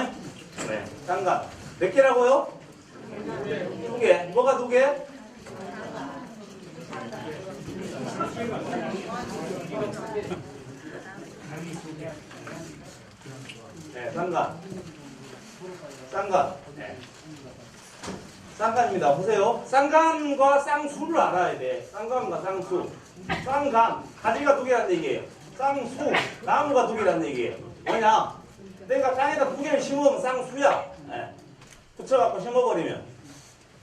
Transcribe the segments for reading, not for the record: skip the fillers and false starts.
네, 쌍간. 몇 개라고요? 2개. 뭐가 2개? 네, 쌍간. 쌍간. 네. 쌍간입니다. 보세요. 쌍간과 쌍수를 알아야 돼. 쌍간과 쌍수. 쌍간. 가지가 2개라는 얘기예요. 쌍수. 나무가 2개라는 얘기예요. 뭐냐? 내가 땅에다 2개를 심으면 쌍수야. 네. 붙여갖고 심어버리면.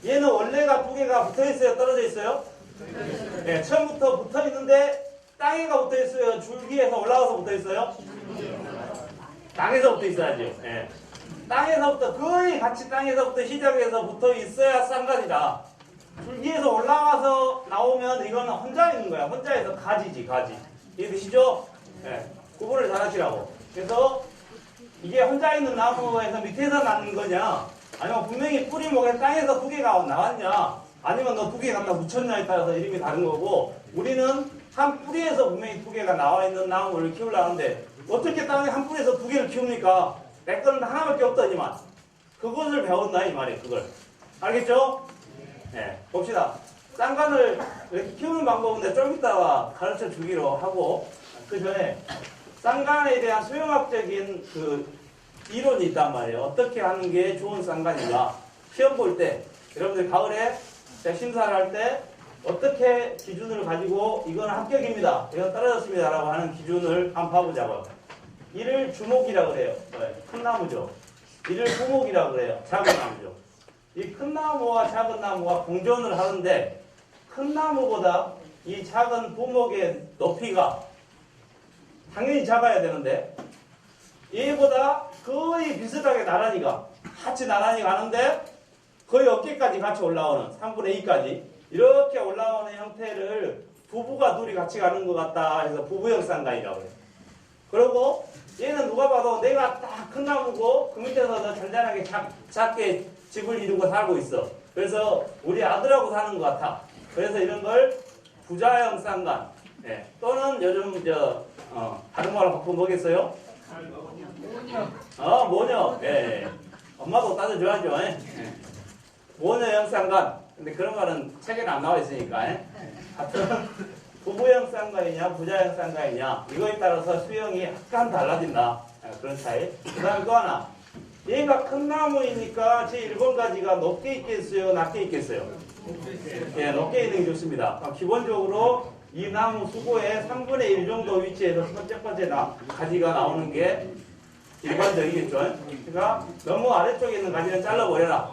얘는 원래가 2개가 붙어있어요? 떨어져 있어요? 네, 처음부터 붙어있는데 땅에가 붙어있어요? 줄기에서 올라와서 붙어있어요? 땅에서 붙어있어야죠. 네. 땅에서부터 거의 같이 땅에서부터 시작해서 붙어있어야 쌍간이다. 줄기에서 올라와서 나오면 이거는 혼자 있는 거야. 혼자에서 가지지, 가지. 이해되시죠? 네. 구분을 잘 하시라고. 그래서 이게 혼자 있는 나무에서 밑에서 나는 거냐, 아니면 분명히 뿌리목에 땅에서 2개가 나왔냐, 아니면 너 2개 갖다 묻혔냐에 따라서 이름이 다른 거고, 우리는 한 뿌리에서 분명히 2개가 나와 있는 나무를 키우려고 하는데 어떻게 땅에 한 뿌리에서 2개를 키웁니까? 내 거는 하나밖에 없더니만. 그것을 배웠나 이 말이에요. 그걸. 알겠죠? 네, 봅시다. 쌍간을 이렇게 키우는 방법인데 좀 이따가 가르쳐 주기로 하고, 그 전에 쌍간에 대한 수용학적인 그 이론이 있단 말이에요. 어떻게 하는 게 좋은 쌍간인가. 시험 볼 때, 여러분들 가을에 심사를 할 때 어떻게 기준을 가지고 이건 합격입니다, 이건 떨어졌습니다 라고 하는 기준을 한번 봐보자고요. 이를 주목이라고 그래요. 큰 나무죠. 이를 부목이라고 그래요. 작은 나무죠. 이 큰 나무와 작은 나무가 공존을 하는데, 큰 나무보다 이 작은 부목의 높이가 당연히 작아야 되는데, 얘보다 거의 비슷하게 나란히가, 같이 나란히 가는데 거의 어깨까지 같이 올라오는 3분의 2까지 이렇게 올라오는 형태를 부부가 둘이 같이 가는 것 같다 해서 부부형 쌍간이라고 해요. 그리고 얘는 누가 봐도 내가 딱 큰 나무고 그 밑에서 잔잔하게 작게 집을 이루고 살고 있어. 그래서 우리 아들하고 사는 것 같아. 그래서 이런 걸 부자형 쌍간. 네. 또는 요즘 다른 말로 바꾸면 뭐겠어요? 모녀. 예. 엄마도 따져줘야죠. 예. 모녀형 쌍간. 근데 그런 말은 책에는 안 나와 있으니까. 예. 하여튼 부부형 쌍간이냐 부자형 쌍간이냐 이거에 따라서 수형이 약간 달라진다. 그런 차이. 그 다음에 또 하나, 얘가 큰 나무이니까 제 1번 가지가 높게 있겠어요, 낮게 있겠어요? 예, 높게 있는 게 좋습니다. 기본적으로 이 나무 수고의 3분의 1 정도 위치에서 첫 번째 가지가 나오는 게 일반적이겠죠. 그러니까 너무 아래쪽에 있는 가지는 잘라버려라.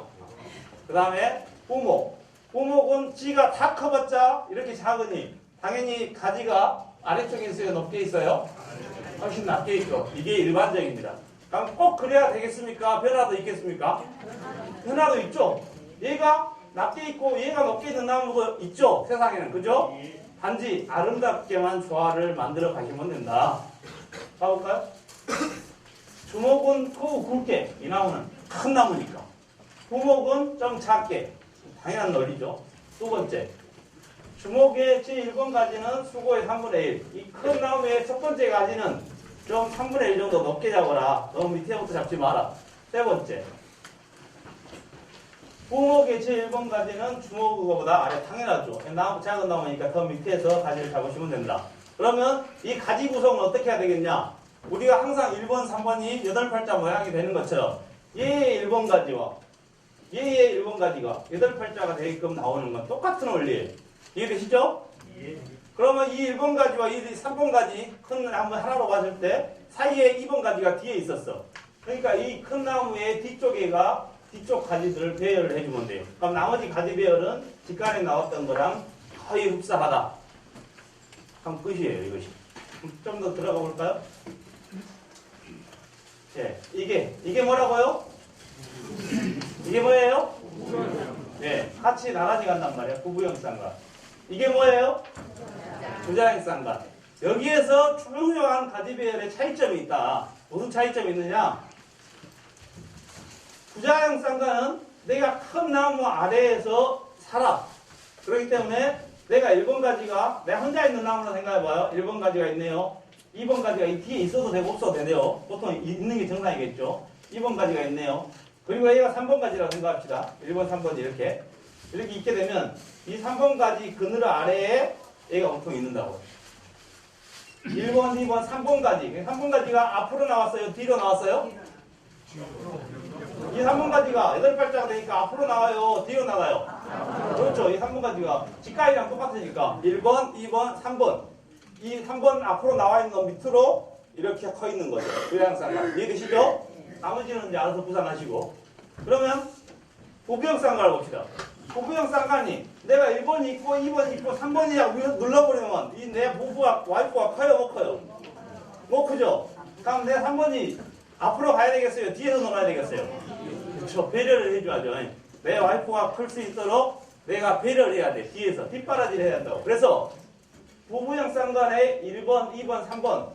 그 다음에 부목. 부목은 지가 다 커봤자 이렇게 작으니 당연히 가지가 아래쪽에 있어요, 높게 있어요? 훨씬 낮게 있죠. 이게 일반적입니다. 그럼 꼭 그래야 되겠습니까? 변화도 있겠습니까? 변화도 있죠. 얘가 낮게 있고 얘가 높게 있는 나무도 있죠. 세상에는. 그죠? 단지 아름답게만 조화를 만들어 가시면 된다. 가볼까요? 주목은 크고 굵게, 이 나무는 큰 나무니까. 부목은 좀 작게, 당연한 논리죠. 두 번째, 주목의 제1번 가지는 수고의 3분의 1. 이 큰 나무의 첫 번째 가지는 좀 3분의 1 정도 높게 잡아라. 너무 밑에부터 잡지 마라. 세 번째, 부목의 제1번 가지는 주목 그거보다 아래. 당연하죠. 나무, 작은 나무니까 더 밑에서 가지를 잡으시면 된다. 그러면 이 가지 구성은 어떻게 해야 되겠냐? 우리가 항상 1번, 3번이 8팔자 모양이 되는 것처럼 얘의 1번 가지와 얘의 1번 가지가 8팔자가 되게끔 나오는 건 똑같은 원리예요. 이해되시죠? 예. 그러면 이 1번 가지와 이 3번 가지 큰 나무 하나로 봤을 때 사이에 2번 가지가 뒤에 있었어. 그러니까 이 큰 나무의 뒤쪽에가 뒤쪽 가지들을 배열을 해주면 돼요. 그럼 나머지 가지 배열은 뒷간에 나왔던 거랑 거의 흡사하다. 그럼 끝이에요, 이것이. 좀 더 들어가 볼까요? 네, 이게 뭐라고요? 이게 뭐예요? 네, 같이 나란히 간단 말이에요. 부부형 쌍간. 이게 뭐예요? 부자형 쌍간. 여기에서 중요한 가지 배열의 차이점이 있다. 무슨 차이점이 있느냐? 부자형 쌍간은 내가 큰 나무 아래에서 살아. 그렇기 때문에 내가 1번 가지가 내가 혼자 있는 나무라 생각해봐요. 1번 가지가 있네요. 2번 가지가 이 뒤에 있어도 되고 없어도 되네요. 보통 있는 게 정상이겠죠. 2번 가지가 있네요. 그리고 A가 3번 가지라고 생각합시다. 1번, 3번 이렇게 있게 되면 이 3번 가지 그늘 아래에 A가 보통 있는다고. 1번, 2번, 3번 가지. 3번 가지가 앞으로 나왔어요? 뒤로 나왔어요? 이 3번 가지가 8발자가 되니까 앞으로 나와요? 뒤로 나가요? 그렇죠. 이 3번 가지가 직각이랑 똑같으니까 1번, 2번, 3번. 이 3번 앞으로 나와 있는 거 밑으로 이렇게 커 있는 거죠. 부양쌍관. 이해되시죠? 나머지는 이제 알아서 부산하시고. 그러면 부부형 쌍관을 봅시다. 부부형 쌍관이 내가 1번이 있고 2번이 있고 3번이야 눌러버리면 이 내 부부가 와이프가 커요 못 커요? 못 크죠? 그럼 내 3번이 앞으로 가야 되겠어요? 뒤에서 놀아야 되겠어요? 그렇죠. 배려를 해줘야죠. 내 와이프가 클 수 있도록 내가 배려를 해야 돼. 뒤에서 뒷바라지를 해야 한다고. 그래서 부부형 쌍관의 1번, 2번, 3번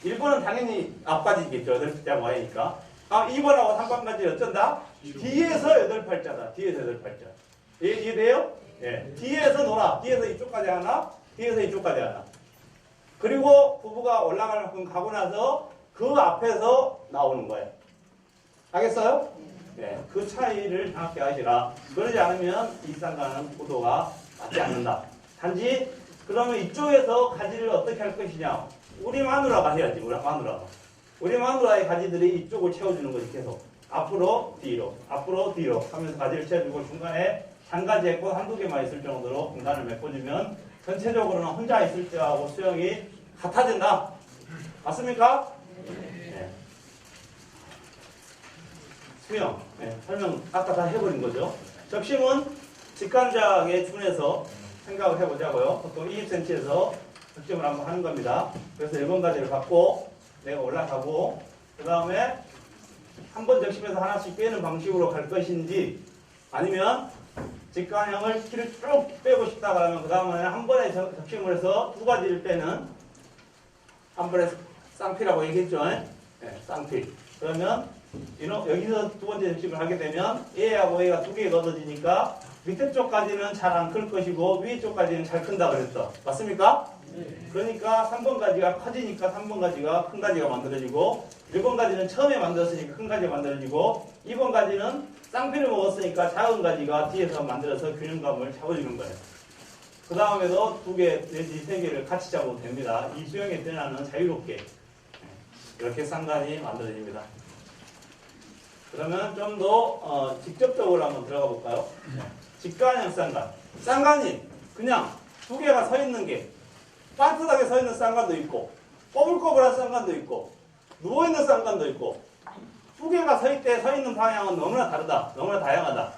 1번은 당연히 앞까지겠죠. 8발자가 와이니까. 2번하고 3번까지 어쩐다? 뒤에서 8발자다. 뒤에서 8발자. 이해돼요? 예. 뒤에서 놀아. 뒤에서 이쪽까지 하나, 뒤에서 이쪽까지 하나. 그리고 부부가 올라갈 만큼 가고 나서 그 앞에서 나오는 거예요. 알겠어요? 예. 그 차이를 정확히 아시라. 그러지 않으면 이 쌍관은 구도가 맞지 않는다. 단지 그러면 이쪽에서 가지를 어떻게 할 것이냐. 우리 마누라가 해야지. 우리 마누라가. 우리 마누라의 가지들이 이쪽을 채워주는 거지. 계속 앞으로 뒤로 앞으로 뒤로 하면서 가지를 채워주고 중간에 한 가지 했고 한두 개만 있을 정도로 공간을 메꿔주면 전체적으로는 혼자 있을 때하고 수영이 같아진다. 맞습니까? 네. 수영. 네. 설명 아까 다 해버린 거죠. 적심은 직관장에 준해서 생각을 해보자고요. 보통 20cm에서 적심을 한번 하는 겁니다. 그래서 1번 가지를 갖고 내가 올라가고 그 다음에 한 번 적심해서 하나씩 빼는 방식으로 갈 것인지 아니면 직관형을 키를 쭉 빼고 싶다 그러면 그 다음에 한 번에 적심을 해서 두 가지를 빼는 한 번에 쌍피라고 얘기했죠. 네, 쌍피. 그러면 여기서 두 번째 적심을 하게 되면 A하고 A가 두 개가 얻어지니까 밑에 쪽까지는 잘 안 클 것이고 위에 쪽까지는 잘 큰다 그랬어. 맞습니까? 그러니까 3번 가지가 커지니까 3번 가지가 큰 가지가 만들어지고 1번 가지는 처음에 만들었으니까 큰 가지가 만들어지고 2번 가지는 쌍피를 먹었으니까 작은 가지가 뒤에서 만들어서 균형감을 잡아주는 거예요. 그 다음에도 2개 내지 3개를 같이 잡아도 됩니다. 이 수영의 변화는 자유롭게 이렇게 쌍관이 만들어집니다. 그러면 좀 더 직접적으로 한번 들어가 볼까요? 직관형 쌍관. 쌍관이 그냥 2개가 서 있는 게 반듯하게 서 있는 쌍관도 있고 꼬불꼬불한 쌍관도 있고 누워있는 쌍관도 있고 2개가 서 있는 방향은 너무나 다르다. 너무나 다양하다.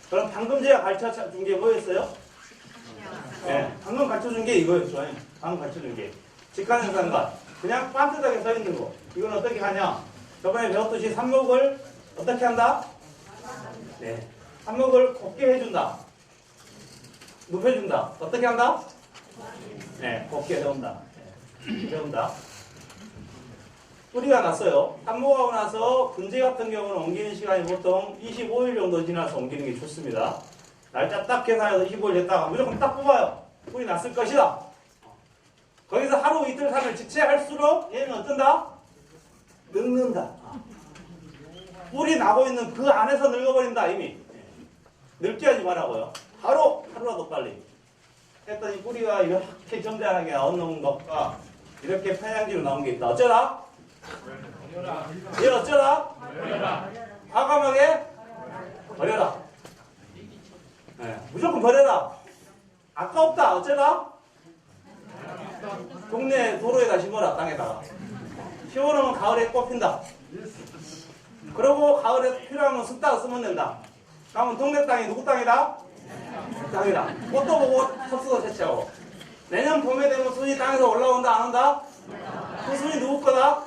그럼 방금 제가 가르쳐준 게 뭐였어요? 네, 방금 가르쳐준 게 이거였죠. 방금 가르쳐준 게 직관형 쌍관. 그냥 반듯하게 서 있는 거. 이건 어떻게 하냐? 저번에 배웠듯이 삽목을 어떻게 한다? 네, 삽목을 곱게 해준다. 눕혀준다. 어떻게 한다? 네, 곱게 세운다. 네, 세운다. 뿌리가 났어요. 삽목하고 나서 분재 같은 경우는 옮기는 시간이 보통 25일 정도 지나서 옮기는 게 좋습니다. 날짜 딱 계산해서 25일 됐다가 무조건 딱 뽑아요. 뿌리 났을 것이다. 거기서 하루 이틀 3일 지체할수록 얘는 어떤다? 늙는다. 뿌리 나고 있는 그 안에서 늙어버린다 이미. 늙게 하지 말라고요. 하루라도 빨리. 했더니 뿌리가 이렇게 점잖하게 나오는 것과 이렇게 편향지로 나온 게 있다. 어쩌라? 얘는 어쩌라? 과감하게 버려라. 네, 무조건 버려라. 아까웠다. 어쩌라? 동네 도로에다 심어라. 땅에다가. 심어놓으면 가을에 꽃 핀다. 그러고 가을에 필요하면 습다가 쓰면 된다. 그러면 동네 땅이 누구 땅이다? 땅이다. 꽃도 보고 섭수도 채취하고. 내년 봄에 되면 순이 땅에서 올라온다 안 온다? 그 순이 누구 거다?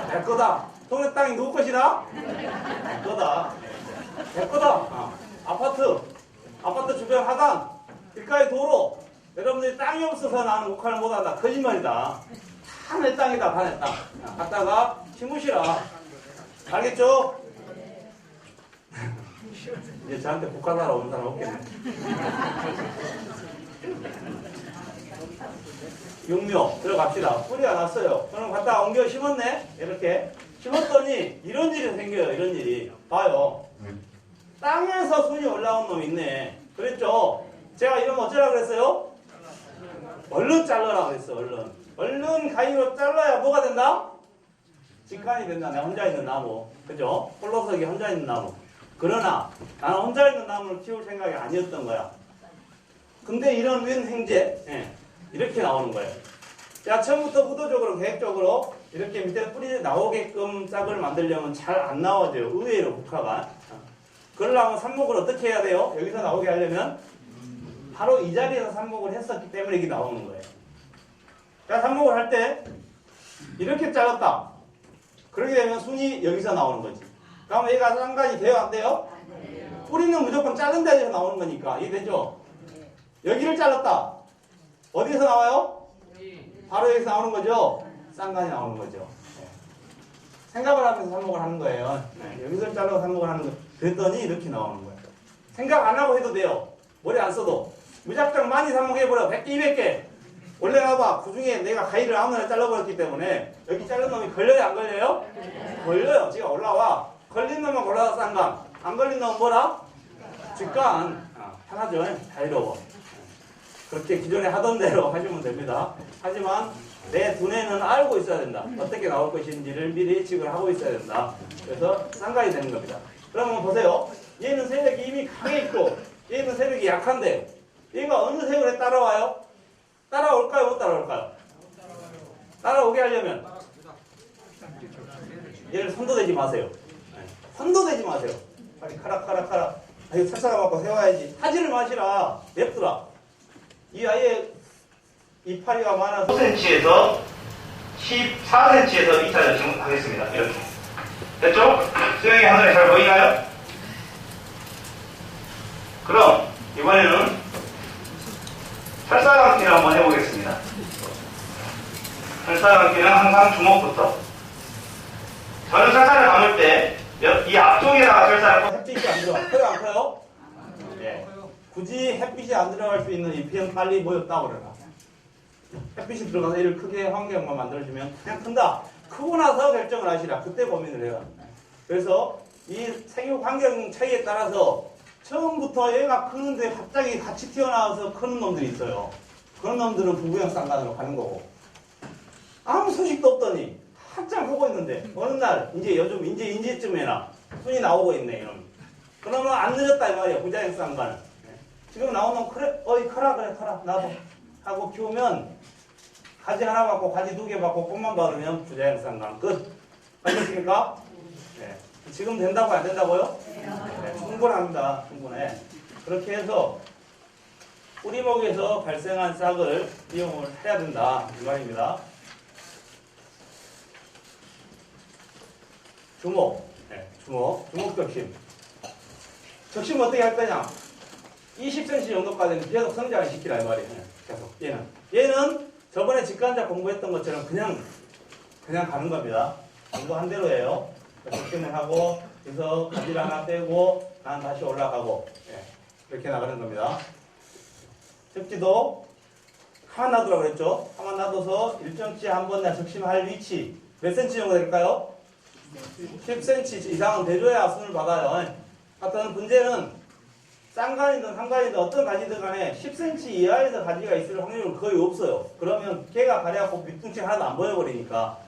내 거다. 동네 땅이 누구 것이다? 내 거다. 내 거다. 아파트 주변 하단, 길가의 도로. 여러분들이 땅이 없어서 나는 녹화를 못한다. 거짓말이다. 다 내 땅이다. 다 내 땅. 갖다가 심으시라. 알겠죠? 이제 저한테 복화사러 오는 사람 없겠네. 육묘 들어갑시다. 뿌리가 났어요. 그럼 갖다가 옮겨 심었네. 이렇게 심었더니 이런 일이 생겨요. 이런 일이. 봐요. 땅에서 순이 올라온 놈이 있네. 그랬죠? 제가 이러면 어쩌라 그랬어요? 얼른 잘라라 그랬어. 얼른 가위로 잘라야 뭐가 된다? 직관이 된다. 내가 혼자 있는 나무. 그죠? 홀로서기 혼자 있는 나무. 그러나 나는 혼자 있는 나무를 키울 생각이 아니었던 거야. 근데 이런 웬 행제, 이렇게 나오는 거예요. 자, 처음부터 의도적으로 계획적으로 이렇게 밑에 뿌리 나오게끔 짝을 만들려면 잘 안 나와져요. 의외로 국화가. 그러려면 삽목을 어떻게 해야 돼요? 여기서 나오게 하려면 바로 이 자리에서 삽목을 했었기 때문에 이게 나오는 거예요. 자, 삽목을 할 때 이렇게 잘랐다. 그렇게 되면 순이 여기서 나오는 거지. 그럼 얘가 쌍간이 돼요? 안 돼요? 뿌리는 무조건 자른 데에서 나오는 거니까. 이해되죠? 여기를 잘랐다. 어디서 나와요? 바로 여기서 나오는 거죠? 쌍간이 나오는 거죠. 생각을 하면서 삽목을 하는 거예요. 여기서 잘라서 삽목을 하는 거예요. 그랬더니 이렇게 나오는 거예요. 생각 안 하고 해도 돼요. 머리 안 써도. 무작정 많이 삽목해버려. 100개, 200개. 원래 봐봐. 그 중에 내가 가위를 아무나 잘라버렸기 때문에 여기 자른 놈이 걸려요? 안 걸려요? 걸려요. 지가 올라와. 걸린 놈만 골라서 쌍간. 안 걸린 놈은 뭐라? 직간. 편하죠? 자유로워. 그렇게 기존에 하던 대로 하시면 됩니다. 하지만 내 두뇌는 알고 있어야 된다. 어떻게 나올 것인지를 미리 예측을 하고 있어야 된다. 그래서 쌍간이 되는 겁니다. 그러면 보세요. 얘는 세력이 이미 강해 있고 얘는 세력이 약한데 얘가 어느 세월에 따라와요? 따라올까요? 못 따라올까요? 따라오게 하려면 얘를 선도대지 마세요. 선도대지 마세요. 빨리 카락. 이거 찰싹 갖고 세워야지. 타지를 마시라. 냅두라. 이 아이의 이파리가 많아서 5cm에서 14cm에서 2차 전칭 하겠습니다. 이렇게. 됐죠? 수영이 하늘에 잘 보이나요? 그럼 이번에는 철사감기를 한번 해보겠습니다. 철사감기는 항상 주먹부터. 저는 철사를 감을 때 이 앞쪽에다가 철사를 햇빛이 안 들어가. 커요 안 커요? 네. 굳이 햇빛이 안 들어갈 수 있는 잎은 빨리 보였다 그래라. 햇빛이 들어가서 이를 크게 환경만 만들어주면 그냥 큰다. 크고 나서 결정을 하시라. 그때 고민을 해요. 그래서 이 생육 환경 차이에 따라서 처음부터 얘가 크는데 갑자기 같이 튀어나와서 크는 놈들이 있어요. 그런 놈들은 부부형 쌍간으로 가는 거고. 아무 소식도 없더니 한참 하고 있는데 어느 날 이제 요즘 이제쯤에나 순이 나오고 있네 이놈. 그러면 안 늦었다 이 말이야. 부자형 쌍간. 지금 나오면 그래 어이 커라 그래 커라 나도 하고 키우면 가지 하나 받고 가지 2개 받고 꽃만 받으면 부자형 쌍간 끝. 알겠습니까? 네. 지금 된다고 안 된다고요? 네, 충분합니다. 충분해. 그렇게 해서 뿌리목에서 발생한 싹을 이용을 해야 된다 이 말입니다. 주목, 주목 적심. 적심 어떻게 할 거냐? 20cm 정도까지는 계속 성장을 시키라 이 말이에요. 계속 얘는 저번에 직관자 공부했던 것처럼 그냥 가는 겁니다. 공부한 대로예요. 적심을 하고 그래서 가지를 하나 떼고 난 다시 올라가고 이렇게 나가는 겁니다. 접지도 가만 놔두라고 그랬죠. 가만 놔둬서 일정치에 한 번 적심할 위치 몇 cm 정도 될까요? 10cm 이상은 돼줘야 순을 받아요. 하여튼 문제는 쌍간이든 상간이든 어떤 가지든 간에 10cm 이하에서 가지가 있을 확률은 거의 없어요. 그러면 걔가 가려고 밑둥치 하나도 안 보여버리니까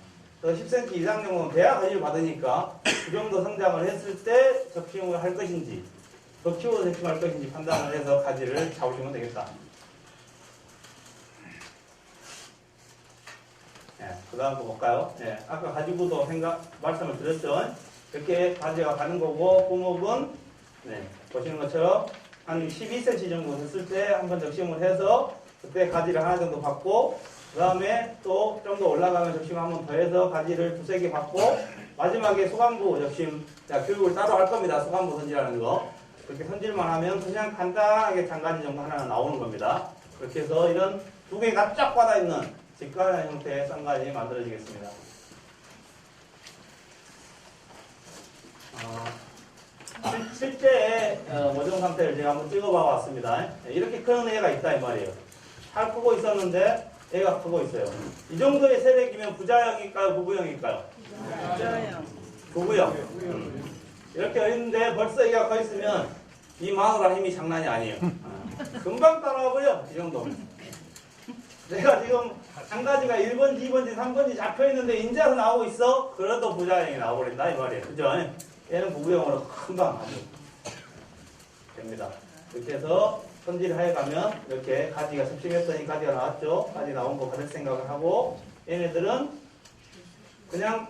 10cm 이상 정도는 돼야 가지를 받으니까 그 정도 성장을 했을 때 적심을 할 것인지 더 키워서 적심할 것인지 판단을 해서 가지를 잡으시면 되겠다. 그 다음 거 볼까요? 아까 가지고도 말씀을 드렸죠. 이렇게 가지가 가는 거고 부목은 보시는 것처럼 한 12cm 정도 됐을 때 한번 적심을 해서 그때 가지를 하나 정도 받고 그 다음에 또 좀 더 올라가면 적심 한번 더 해서 가지를 2-3개 받고 마지막에 소관부 적심 교육을 따로 할 겁니다. 소관부 선지라는 거 그렇게 선질만 하면 그냥 간단하게 장가지 정도 하나 나오는 겁니다. 그렇게 해서 이런 2개가 쫙 받아있는 직관한 형태의 쌍간이 만들어지겠습니다. 실제 모종 상태를 제가 한번 찍어봐 왔습니다. 이렇게 큰 애가 있다 이 말이에요. 잘 크고 있었는데 얘가 크고 있어요. 이 정도의 세력이면 부자형일까요? 부부형일까요? 부부형. 이렇게 있는데 벌써 얘가 커 있으면 이 마누라 힘이 장난이 아니에요. 금방 따라와버려. 이 정도면. 내가 지금 한 가지가 1번지, 2번지, 3번지 잡혀있는데 인자서 나오고 있어? 그래도 부자형이 나와버린다 이 말이에요. 그죠? 얘는 부부형으로 금방 아주 됩니다. 이렇게 해서 손질을 해가면 이렇게 가지가 섭심했더니 가지가 나왔죠. 가지 나온 거 받을 생각을 하고 얘네들은 그냥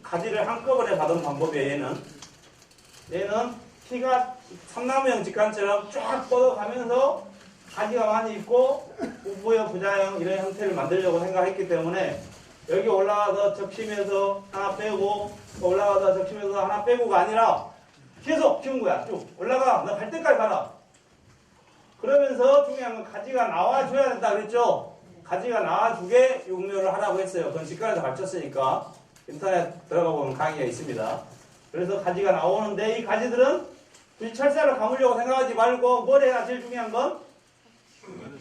가지를 한꺼번에 받은 방법이에요. 얘는 키가 삼나무형 직관처럼 쫙 뻗어가면서 가지가 많이 있고 부부형, 부자형 이런 형태를 만들려고 생각했기 때문에 여기 올라가서 적심해서 하나 빼고 올라가서 적심해서 하나 빼고가 아니라 계속 키운 거야. 쭉 올라가. 너 갈 때까지 가라. 그러면서 중요한 건 가지가 나와줘야 된다 그랬죠. 가지가 나와주게 육묘를 하라고 했어요. 그건 직관에서 가르쳤으니까 인터넷 들어가 보면 강의가 있습니다. 그래서 가지가 나오는데 이 가지들은 굳이 철사를 감으려고 생각하지 말고 뭘 해야 제일 중요한 건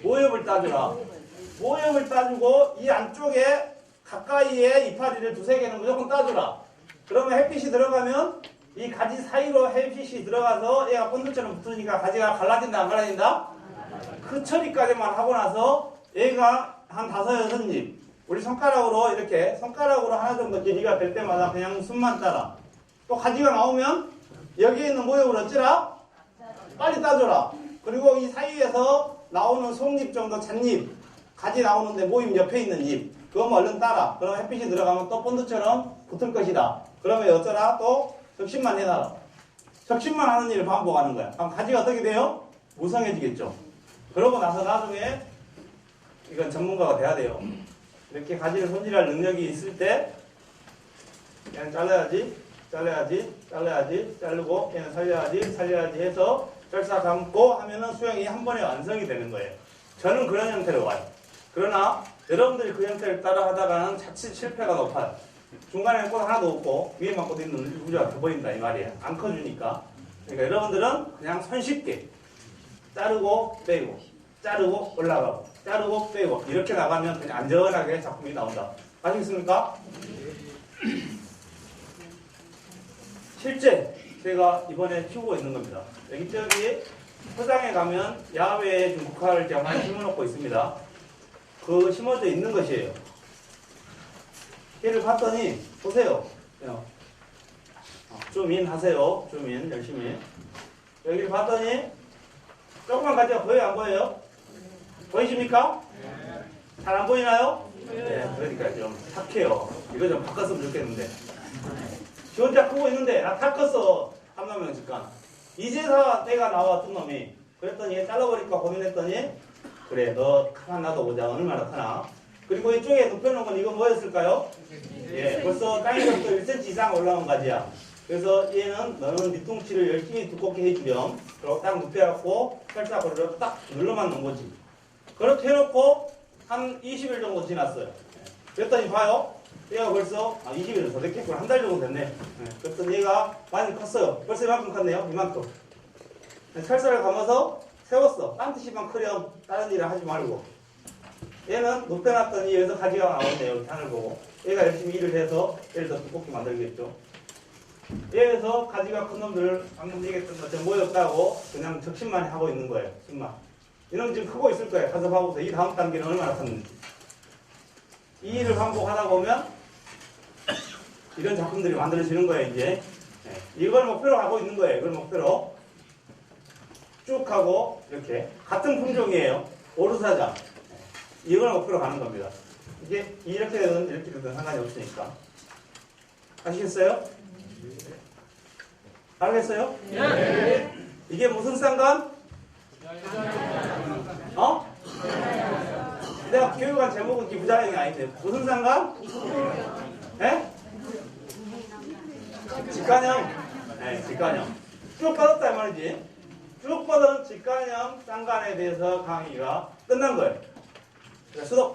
모엽을 따주라. 모엽을 따주고 이 안쪽에 가까이에 이파리를 두세 개는 무조건 따주라. 그러면 햇빛이 들어가면 이 가지 사이로 햇빛이 들어가서 얘가 본드처럼 붙으니까 가지가 갈라진다 안 갈라진다? 그 처리까지만 하고 나서 얘가 한 5, 6잎 우리 손가락으로 이렇게 손가락으로 하나 정도 길이가 될 때마다 그냥 숨만 따라. 또 가지가 나오면 여기에 있는 모엽을 어찌라? 빨리 따줘라. 그리고 이 사이에서 나오는 속잎 정도 잣잎 가지 나오는데 모임 옆에 있는 잎 그거만 얼른 따라. 그럼 햇빛이 들어가면 또 본드처럼 붙을 것이다. 그러면 어쩌라? 또 적심만 해놔라. 적심만 하는 일을 반복하는 거야. 그럼 가지가 어떻게 돼요? 무성해지겠죠. 그러고 나서 나중에 이건 전문가가 돼야 돼요. 이렇게 가지를 손질할 능력이 있을 때 그냥 잘라야지, 자르고 얘는 살려야지 해서 절사 감고 하면은 수영이 한 번에 완성이 되는 거예요. 저는 그런 형태로 와요. 그러나 여러분들이 그 형태를 따라 하다가는 자칫 실패가 높아요. 중간에는 꽃 하나도 없고 위에만 꽃 있는 구조가 돼버린다 이 말이에요. 안 커주니까. 그러니까 여러분들은 그냥 손쉽게 자르고 빼고 자르고 올라가고 자르고 빼고 이렇게 나가면 그냥 안전하게 작품이 나온다. 아시겠습니까? 실제 제가 이번에 키우고 있는 겁니다. 여기 저기 포장에 가면 야외에 좀 국화를 제가 많이 심어놓고 있습니다. 그 심어져 있는 것이에요. 얘를 봤더니 보세요. 줌인 하세요. 줌인 열심히. 여기를 봤더니 조금만 가지가 보여요? 안 보여요? 보이십니까? 잘 안 보이나요? 네. 그러니까 좀 착해요. 이거 좀 바꿨으면 좋겠는데. 지 혼자 크고 있는데 나 다 컸어. 삼남명 직관. 이제서 때가 나왔던 놈이. 그랬더니 잘라버릴까 고민했더니 그래 너 가만 놔둬보자. 얼마나 크나. 그리고 이쪽에 눕혀놓은 건 이거 뭐였을까요? 예, 벌써 땅에서부터 1cm 이상 올라온 가지야. 그래서 얘는 너는 뒤통치를 열심히 두껍게 해주렴. 그리고 딱 눕혀갖고 살짝으로 딱 눌러만 놓은 거지. 그렇게 해놓고 한 20일 정도 지났어요. 그랬더니 봐요. 얘가 벌써 20일은 더 됐겠구나. 한 달 정도 됐네. 그랬더니 얘가 많이 컸어요. 벌써 이만큼 컸네요. 이만큼. 살살을 감아서 세웠어. 딴 뜻이만 크렴. 다른 일을 하지 말고. 얘는 눕혀놨더니 여기서 가지가 나오네요. 여기 하늘 보고. 얘가 열심히 일을 해서 얘를 더 두껍게 만들겠죠. 얘에서 가지가 큰 놈들을 안 움직이겠던 것처럼 모였다고 그냥 적심만 하고 있는 거예요. 적심만. 이놈 지금 크고 있을 거예요. 가서 봐보세요. 이 다음 단계는 얼마나 컸는지. 이 일을 반복하다 보면 이런 작품들이 만들어지는 거예요. 이제 이걸 목표로 하고 있는 거예요. 이걸 목표로 쭉 하고 이렇게 같은 품종이에요. 오르사자. 이걸 목표로 가는 겁니다. 이게 이렇게 되든 이렇게 되든 상관이 없으니까. 아시겠어요? 알겠어요? 네. 이게 무슨 쌍관? 어? 내가 교육한 제목은 기부자형이 아닌데 무슨 쌍관? 예? 직관형. 네, 직관형. 쭉 뻗었다 이 말이지. 쭉 뻗은 직관형 쌍관에 대해서 강의가 끝난 거예요. 수도